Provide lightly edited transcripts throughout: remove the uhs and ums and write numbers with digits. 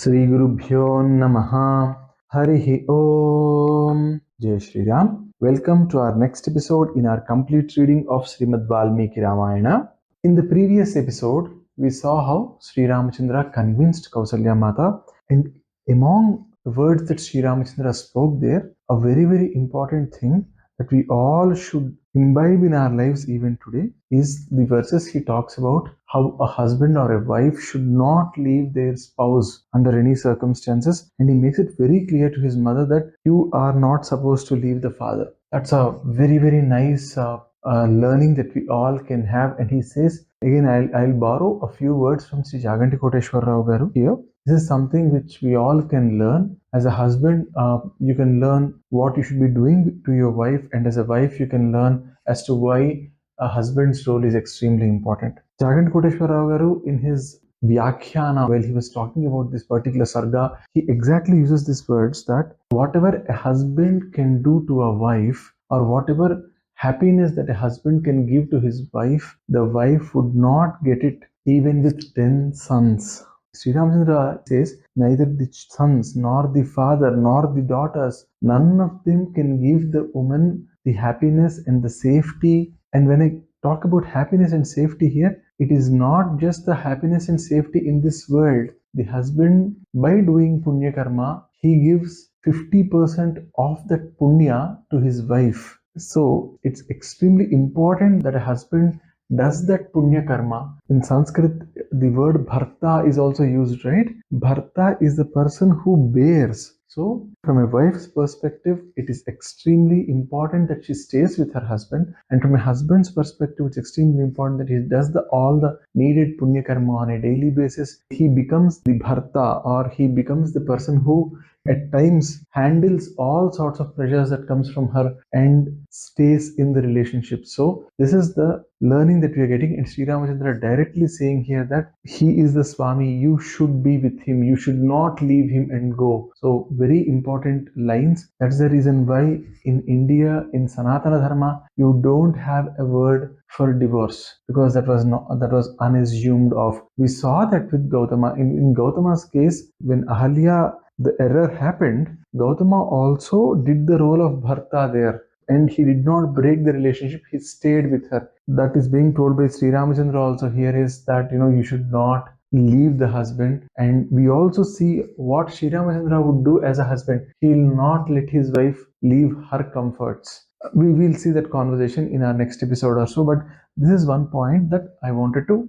Sri Gurubhyo Namaha Harihi Om Jai Shri Ram. Welcome to our next episode in our complete reading of Srimad Valmiki Ramayana. In the previous episode, we saw how SriRamachandra convinced Kausalya Mata, and among the words that SriRamachandra spoke there, a very, very important thing that we all should imbibe in our lives even today is the verses he talks about how a husband or a wife should not leave their spouse under any circumstances, and he makes it very clear to his mother that you are not supposed to leave the father. That's a very, very nice learning that we all can have. And he says, again, I'll borrow a few words from Sri Jaganti Koteshwar Rao Garu here. This is something which we all can learn. As a husband, you can learn what you should be doing to your wife, and as a wife, you can learn as to why a husband's role is extremely important. Jaganti Koteshwar Rao Garu, in his Vyakhyana, while he was talking about this particular sarga, he exactly uses these words that whatever a husband can do to a wife, or whatever happiness that a husband can give to his wife, the wife would not get it even with 10 sons. SriRamachandra says, neither the sons, nor the father, nor the daughters, none of them can give the woman the happiness and the safety. And when I talk about happiness and safety here, it is not just the happiness and safety in this world. The husband, by doing punya karma, he gives 50% of that punya to his wife. So it's extremely important that a husband does that punya karma. In Sanskrit, the word bharta is also used, right? Bharta is the person who bears. So from a wife's perspective, it is extremely important that she stays with her husband. And from a husband's perspective, it's extremely important that he does all the needed punya karma on a daily basis. He becomes the bharta, or he becomes the person who at times handles all sorts of pressures that comes from her and stays in the relationship. So this is the learning that we are getting, and Sri Ramachandra directly saying here that he is the Swami, you should be with him, you should not leave him and go. So very important lines. That's the reason why in India, in Sanatana Dharma, you don't have a word for divorce, because that was unassumed of. We saw that with Gautama. In Gautama's case, when Ahalya, the error happened, Gautama also did the role of Bharta there, and he did not break the relationship, he stayed with her. That is being told by Sri Ramachandra also here, is that you should not leave the husband. And we also see what Sri Ramachandra would do as a husband. He will not let his wife leave her comforts. We will see that conversation in our next episode or so, but this is one point that I wanted to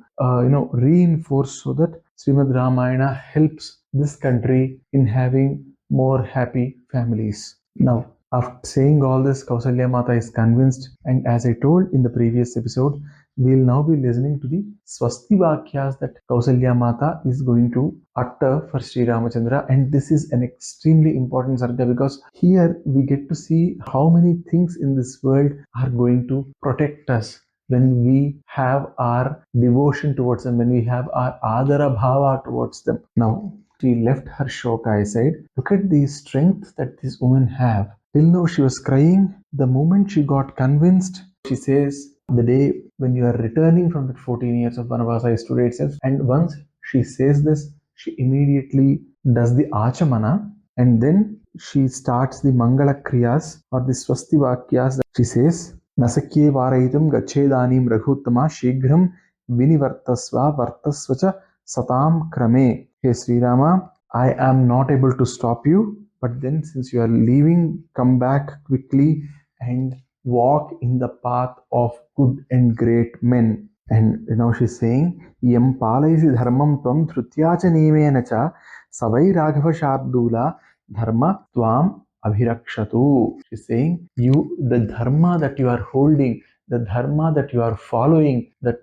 reinforce, so that Srimad Ramayana helps this country in having more happy families. Now, after saying all this, Kausalya Mata is convinced, and as I told in the previous episode, we will now be listening to the Swasti Vakyas that Kausalya Mata is going to utter for Sri Ramachandra. And this is an extremely important sarga, because here we get to see how many things in this world are going to protect us when we have our devotion towards them, when we have our adara bhava towards them. Now, she left her shoka aside. Look at the strength that this woman have. Till now she was crying. The moment she got convinced, she says, the day when you are returning from that 14 years of Vanavasa is today itself. And once she says this, she immediately does the achamana, and then she starts the Mangala Kriyas, or the Swasti Vakyas. She says, Nasakye Varaitum Gachedanim Raghuttama Shighram Vinivartasva Vartasvacha Satam Krame. Hey Sri Rama, I am not able to stop you, but then since you are leaving, come back quickly and walk in the path of good and great men. And now she's saying, Yam palaisi dharmam tvam thrutyacha nemenacha savai raghava shabdula dharma tvam abhirakshatu. She's saying, the dharma that you are holding, the dharma that you are following, that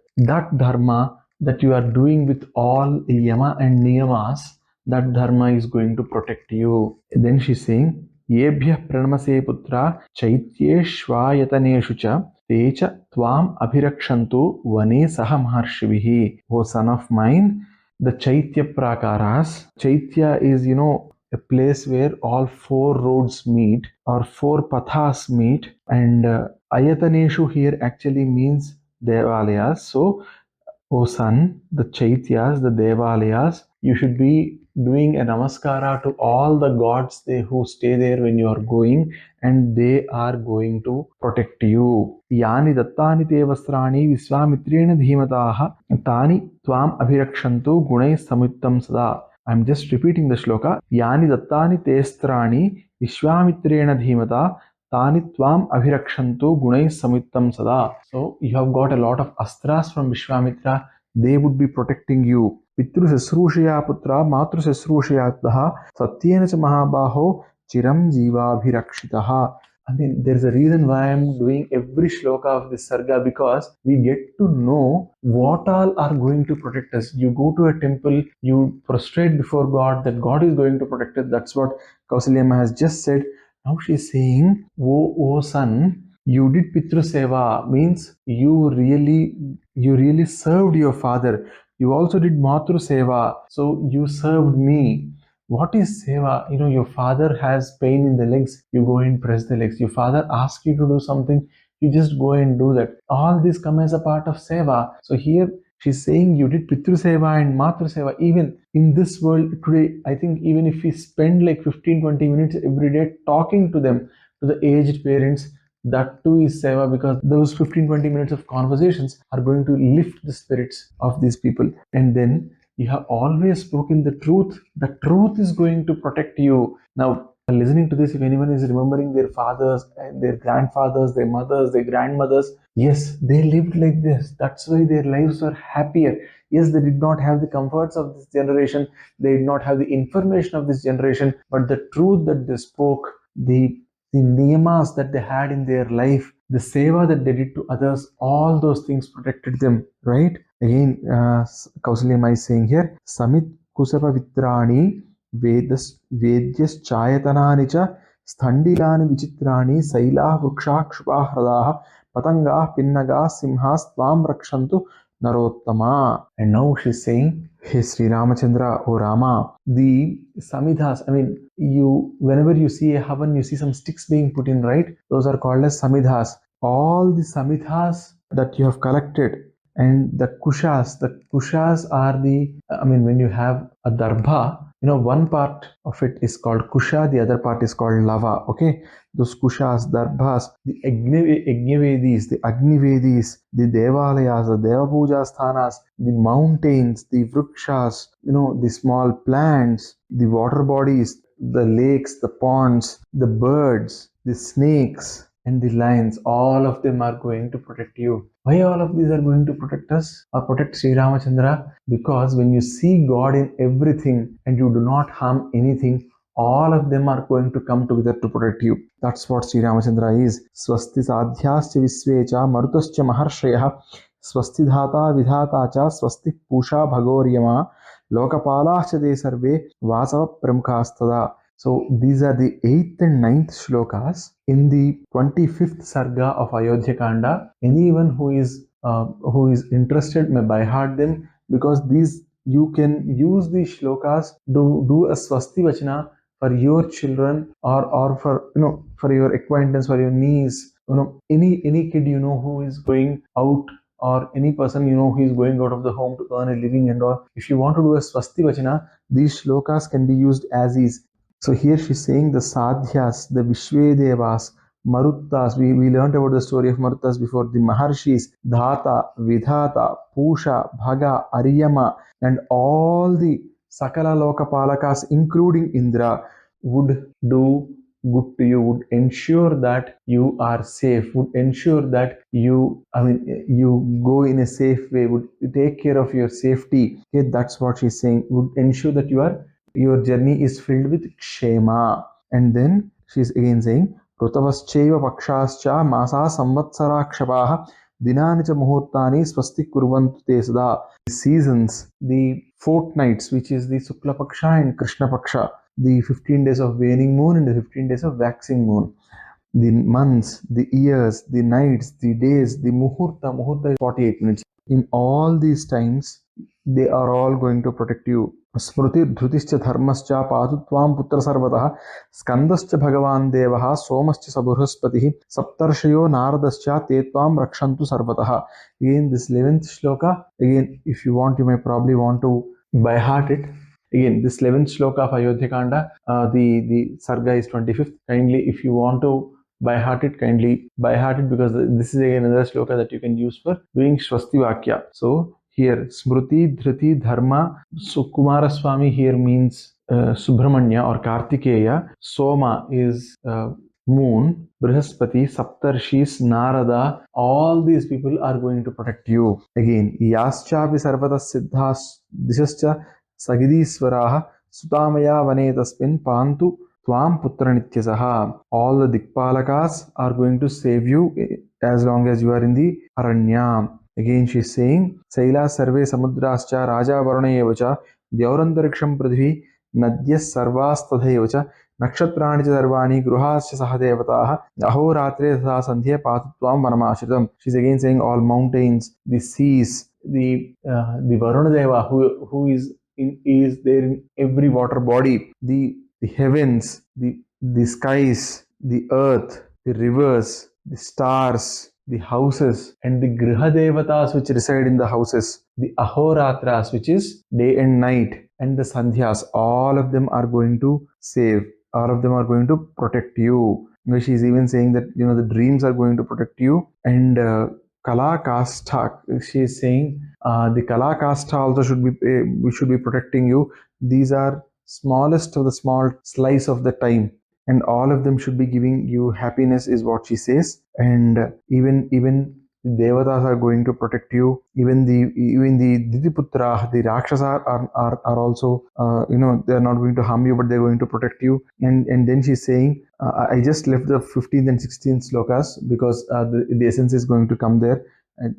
dharma that you are doing with all yama and niyamas, that dharma is going to protect you. And then she's saying, Yebhyah pranamase putra chaityeshvayataneshu cha techa tvam abhirakshantu vane saha maharshivihi. O son of mine, the chaitya prakaras. Chaitya is, a place where all four roads meet, or four pathas meet. And ayataneshu here actually means devalayas. So, O son, the chaityas, the devalayas, you should be doing a namaskara to all the gods who stay there when you are going, and they are going to protect you. Yani dattani te vastrani viswamitrena dhimataha tani tvam abhirakshantu gunai samyuktam sada. I'm just repeating the shloka. Yani dattani te strani viswamitrena dhimata tani tvam abhirakshantu gunai samyuktam sada. So you have got a lot of astras from Vishwamitra. They would be protecting you. Pitru sesrushaya putra matru sesrushayatah satyena cha mahabaho chiram jivabhirakshitaha. I mean, there's a reason why I'm doing every shloka of this sarga, because we get to know what all are going to protect us. You go to a temple, you prostrate before God, that God is going to protect us. That's what Kausalya has just said. Now she's saying, oh son, you did Pitru Seva, means you really served your father. You also did Matru Seva, so you served me. What is seva? Your father has pain in the legs, you go and press the legs. Your father asks you to do something, you just go and do that. All this come as a part of seva. So here she's saying you did Pitru Seva and Matru Seva. Even in this world today, I think even if we spend like 15-20 minutes every day talking to them, to the aged parents, that too is seva, because those 15-20 minutes of conversations are going to lift the spirits of these people. And then you have always spoken the truth. The truth is going to protect you. Now, listening to this, if anyone is remembering their fathers and their grandfathers, their mothers, their grandmothers, yes, they lived like this. That's why their lives were happier. Yes, they did not have the comforts of this generation. They did not have the information of this generation. But the truth that they spoke, the niyamas that they had in their life, the seva that they did to others, all those things protected them, right? Again, Kausalya is saying here, Samit Kusapa Vitrani Vedyas Chayatanani cha Sthandilani Vichitrani Saila Vruksha Kshupah Hradaha Patanga Pinnaga Simhas Tvam Rakshantu Narottama. And now she's saying, hey SriRamachandra, oh Rama, the samidhas, whenever you see a havan, you see some sticks being put in, right? Those are called as samidhas. All the samidhas that you have collected, and the kushas are when you have a darbha, one part of it is called kusha, the other part is called lava, okay? Those kushas, darbhas, the agnivedis, the agnivedis, the devalayas, the devapuja sthanas, the mountains, the vrukshas, the small plants, the water bodies, the lakes, the ponds, the birds, the snakes, and the lions, all of them are going to protect you. Why all of these are going to protect us or protect SriRamachandra? Because when you see God in everything and you do not harm anything, all of them are going to come together to protect you. That's what SriRamachandra is. Swasti sadhyascha visvecha marutascha maharshayah swasti dhata vidhata cha swasti pusha bhagoryama lokapalahcha te sarve vasava pramukhastada. So these are the 8th and 9th shlokas in the 25th sarga of Ayodhyakanda. Anyone who is interested may by heart them, because these you can use these shlokas to do a swasti vachana for your children, or for for your acquaintance, for your niece, any kid who is going out, or any person who is going out of the home to earn a living and all. If you want to do a swasti vachana, these shlokas can be used as is. So here she's saying the sadhyas, the Vishvedevas, Maruttas. We learned about the story of Maruttas before. The Maharshis, Dhata, Vidhata, Pusha, Bhaga, Aryama, and all the Sakala Lokapalakas, including Indra, would do good to you, would ensure that you are safe, would ensure that you go in a safe way, would take care of your safety. Okay, that's what she's saying. Would ensure that your journey is filled with kshema. And then she's again saying, Rutavascheva pakshascha masa samvatsara kshapaha dinani cha muhurtani swasti kurvantu te sada. The seasons, the fortnights, which is the Sukla Paksha and Krishna Paksha, the 15 days of waning moon and the 15 days of waxing moon, the months, the years, the nights, the days, the muhurta is 48 minutes. In all these times, they are all going to protect you. Smruti dhrutischa dharmascha patu tvam putra sarvatah skandascha bhagavan devah somascha saburhaspatihi saptarshayo naradascha te tvam rakshantu sarvatah. Again, this 11th shloka, again, if you want, you may probably want to by heart it. Again, this 11th shloka of Ayodhyakanda, the Sarga is 25th. Kindly, if you want to by heart it, kindly by heart it, because this is again another shloka that you can use for doing Shvasti Vakya. So here, Smruti, Dhriti, Dharma. So Kumaraswamy here means Subramanya or Kartikeya. Soma is moon, Brihaspati, Saptarshis, Narada, all these people are going to protect you. Again, Yaschapi Sarvatas Siddhas Dishascha Sagidiswaraha Sutamaya Vane Tasmin Pantu Tvam Putra Nityasaha. All the Dikpalakas are going to save you as long as you are in the Aranya. Again, she is saying, Saila Sarve Samudrascha Raja Varunayevacha Dyaurantariksam Pridhi Nadyas Sarvastadhevacha Nakshatrani Sarvani Gruhasya Sahadevataha Ahoratre Tha Sandhya Patutvam Vanamashritam. She's again saying all mountains, the seas, the Varuna Deva who is there in every water body, the heavens, the skies, the earth, the rivers, the stars, the houses, and the Griha Devatas which reside in the houses, the Ahoratras which is day and night, and the Sandhyas, all of them are going to save. All of them are going to protect you. She's even saying that the dreams are going to protect you, and Kala Kastha. She is saying the Kala Kastha also should be we should be protecting you. These are smallest of the small slice of the time, and all of them should be giving you happiness, is what she says. And even the Devatas are going to protect you. Even the Ditiputra, the Rakshasa are also they are not going to harm you, but they're going to protect you. And then she's saying, I just left the 15th and 16th slokas because the essence is going to come there.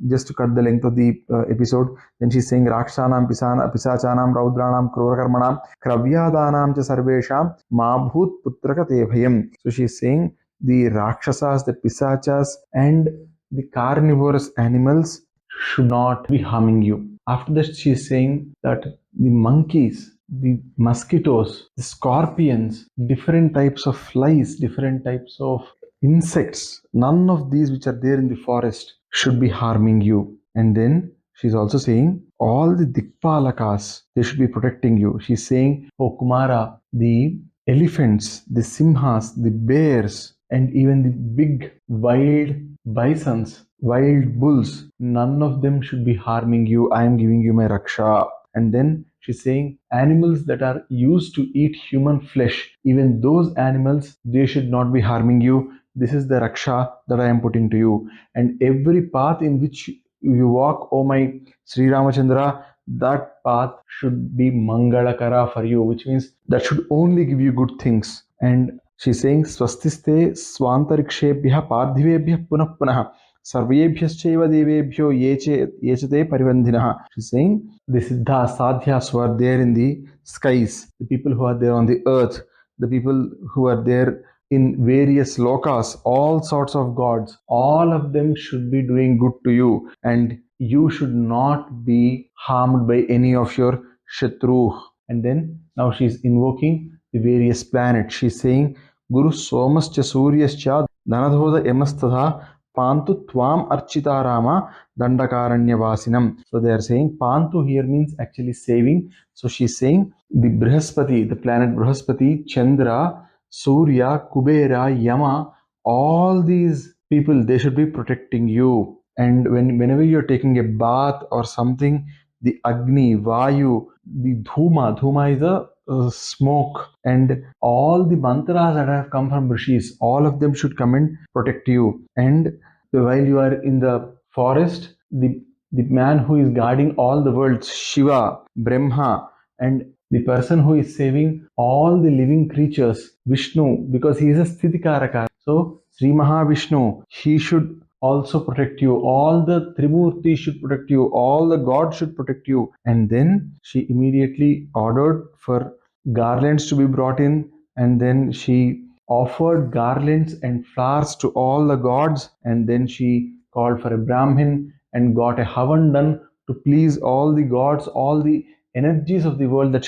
Just to cut the length of the episode, then she's saying Rakshanam, Pisachanam, Raudranam, Krurakarmanam, Kravyadanam cha Sarvesham, Mabhut Putraka Te Bhayam. So she's saying the Rakshasas, the Pisachas, and the carnivorous animals should not be harming you. After that, she is saying that the monkeys, the mosquitoes, the scorpions, different types of flies, different types of insects, none of these which are there in the forest should be harming you. And then she's also saying all the Dikpalakas, they should be protecting you. She's saying, oh Kumara, the elephants, the simhas, the bears, and even the big wild bisons, wild bulls, none of them should be harming you. I am giving you my raksha. And then she's saying animals that are used to eat human flesh, even those animals, they should not be harming you. This is the raksha that I am putting to you. And every path in which you walk, oh my SriRamachandra, that path should be mangalakara for you, which means that should only give you good things. And she's saying Swastiste Swantarikshebhya Pardhivebhya Punah Punah Sarvebhyascheva Devebhyo Yechate Parivandhinaha. She's saying the Siddhas, Sadhyas who are there in the skies, the people who are there on the earth, the people who are there in various lokas, all sorts of gods, all of them should be doing good to you, and you should not be harmed by any of your shatru. And then now she's invoking the various planets. She's saying Guru Somascha Suryascha Dhanadhoda Yamastadha Pantu Tvam Archita Rama Dandakaranya Vasinam. So they are saying Pantu here means actually saving. So she's saying the Brihaspati, the planet Brihaspati, Chandra, Surya, Kubera, Yama, all these people, they should be protecting you. And whenever you're taking a bath or something, the Agni, Vayu, the Dhuma is a smoke, and all the mantras that have come from rishis, all of them should come and protect you. And while you are in the forest, the man who is guarding all the worlds, Shiva, Brahma, and the person who is saving all the living creatures, Vishnu, because he is a Sthitikaraka. So Sri Mahavishnu, he should also protect you. All the Trimurti should protect you. All the gods should protect you. And then she immediately ordered for garlands to be brought in, and then she offered garlands and flowers to all the gods, and then she called for a Brahmin and got a havan done to please all the gods, all the energies of the world that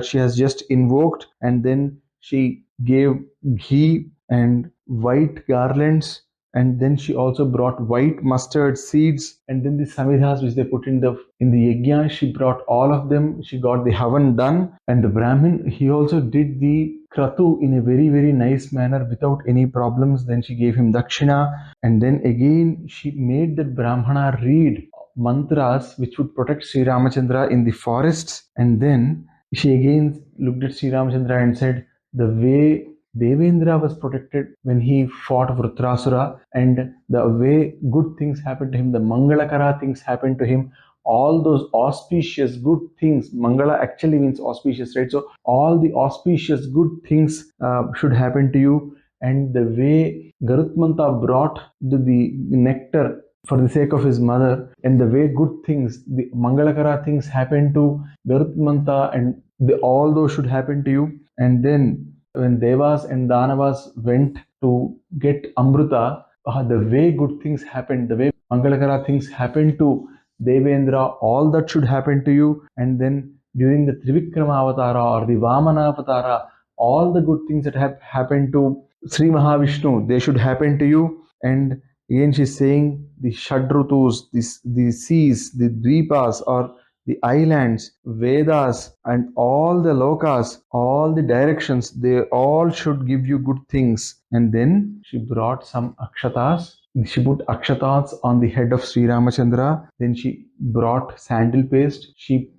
she has just invoked. And then she gave ghee and white garlands and then she also brought white mustard seeds, and then the samidhas which they put in the yajna, she brought all of them. She got the havan done, and the Brahmin, he also did the kratu in a very, very nice manner without any problems. Then she gave him dakshina, and then again she made the Brahmana read mantras which would protect SriRamachandra in the forests. And then she again looked at SriRamachandra and said, the way Devendra was protected when he fought Vrutrasura, and the way good things happened to him, the Mangalakara things happened to him, all those auspicious good things, Mangala actually means auspicious, right? So all the auspicious good things should happen to you. And the way Garutmanta brought the nectar for the sake of his mother, and the way good things, the Mangalakara things happen to Garutmanta, and all those should happen to you. And then when Devas and Danavas went to get Amruta, the way good things happened, the way Mangalakara things happened to Devendra, all that should happen to you. And then during the Trivikrama Avatara or the Vamana Avatara, all the good things that have happened to Sri Mahavishnu, they should happen to you. And again she's saying the Shadrutus, the seas, the Dvipas or the islands, Vedas, and all the lokas, all the directions, they all should give you good things. And then she brought some akshatas. She put akshatas on the head of Sri Ramachandra. Then she brought sandal paste. She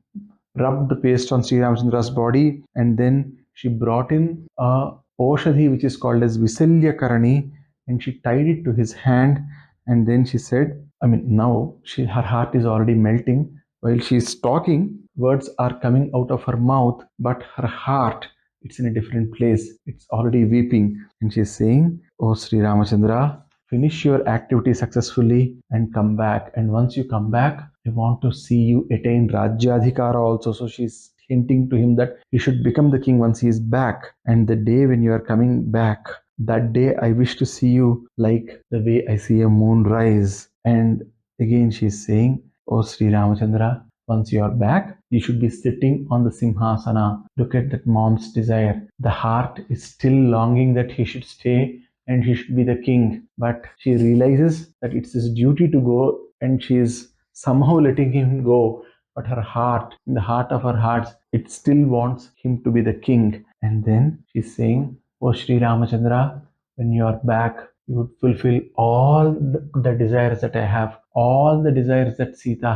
rubbed the paste on Sri Ramachandra's body, and then she brought in a Oshadhi which is called as Visalya Karani, and she tied it to his hand. And then she said, now her heart is already melting. While she is talking, words are coming out of her mouth, but her heart, it's in a different place. It's already weeping. And she's saying, oh Sri Ramachandra, finish your activity successfully and come back. And once you come back, I want to see you attain Rajyadhikara also. So she's hinting to him that he should become the king once he is back. And the day when you are coming back, that day I wish to see you like the way I see a moon rise. And again she's saying, oh Sri Ramachandra, once you are back, you should be sitting on the Simhasana. Look at that mom's desire. The heart is still longing that he should stay and he should be the king. But she realizes that it's his duty to go, and she is somehow letting him go. But her heart, in the heart of her hearts, it still wants him to be the king. And then she's saying, oh Sri Ramachandra, when you are back, you would fulfill all the desires that I have, all the desires that Sita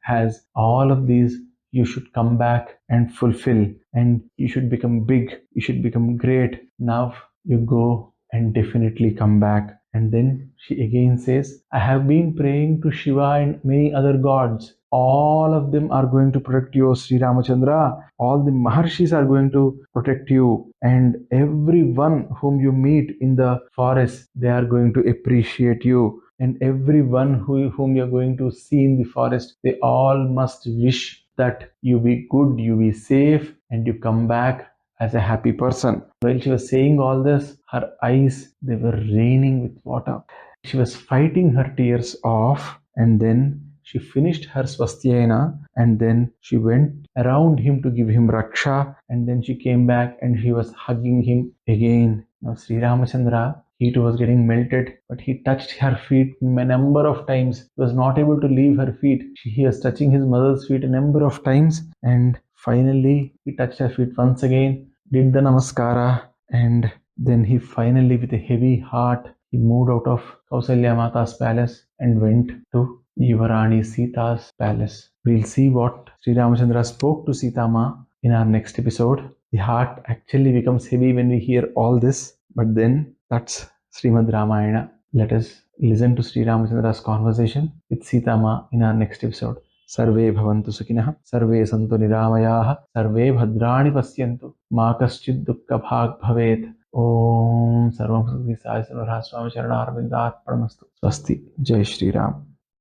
has, all of these you should come back and fulfill, and you should become big, you should become great. Now you go and definitely come back. And then she again says, I have been praying to Shiva and many other gods. All of them are going to protect you, Sri Ramachandra. All the Maharshis are going to protect you. And everyone whom you meet in the forest, they are going to appreciate you. And everyone whom you're going to see in the forest, they all must wish that you be good, you be safe, and you come back as a happy person. While she was saying all this, her eyes, they were raining with water. She was fighting her tears off, and then she finished her Swastyayana, and then she went around him to give him raksha, and then she came back and she was hugging him again. Now Sri Ramachandra, he too was getting melted, but he touched her feet a number of times. He was not able to leave her feet. He was touching his mother's feet a number of times, and finally he touched her feet once again, did the namaskara, and then he finally, with a heavy heart, he moved out of Kausalya Mata's palace and went to Yuvarani Sita's palace. We'll see what Sri Ramachandra spoke to Sita Ma in our next episode. The heart actually becomes heavy when we hear all this, but then that's Srimad Ramayana. Let us listen to Sri Ramachandra's conversation with Sita Ma in our next episode. Sarve bhavantu sukhinah, sarve santu niramayaha, sarve bhadrani pasyantu, ma kaschid dukkha bhag bhavet. Om sarvam Swami Charanarvindar Paramastu. Swasti. Jai Shri Ram.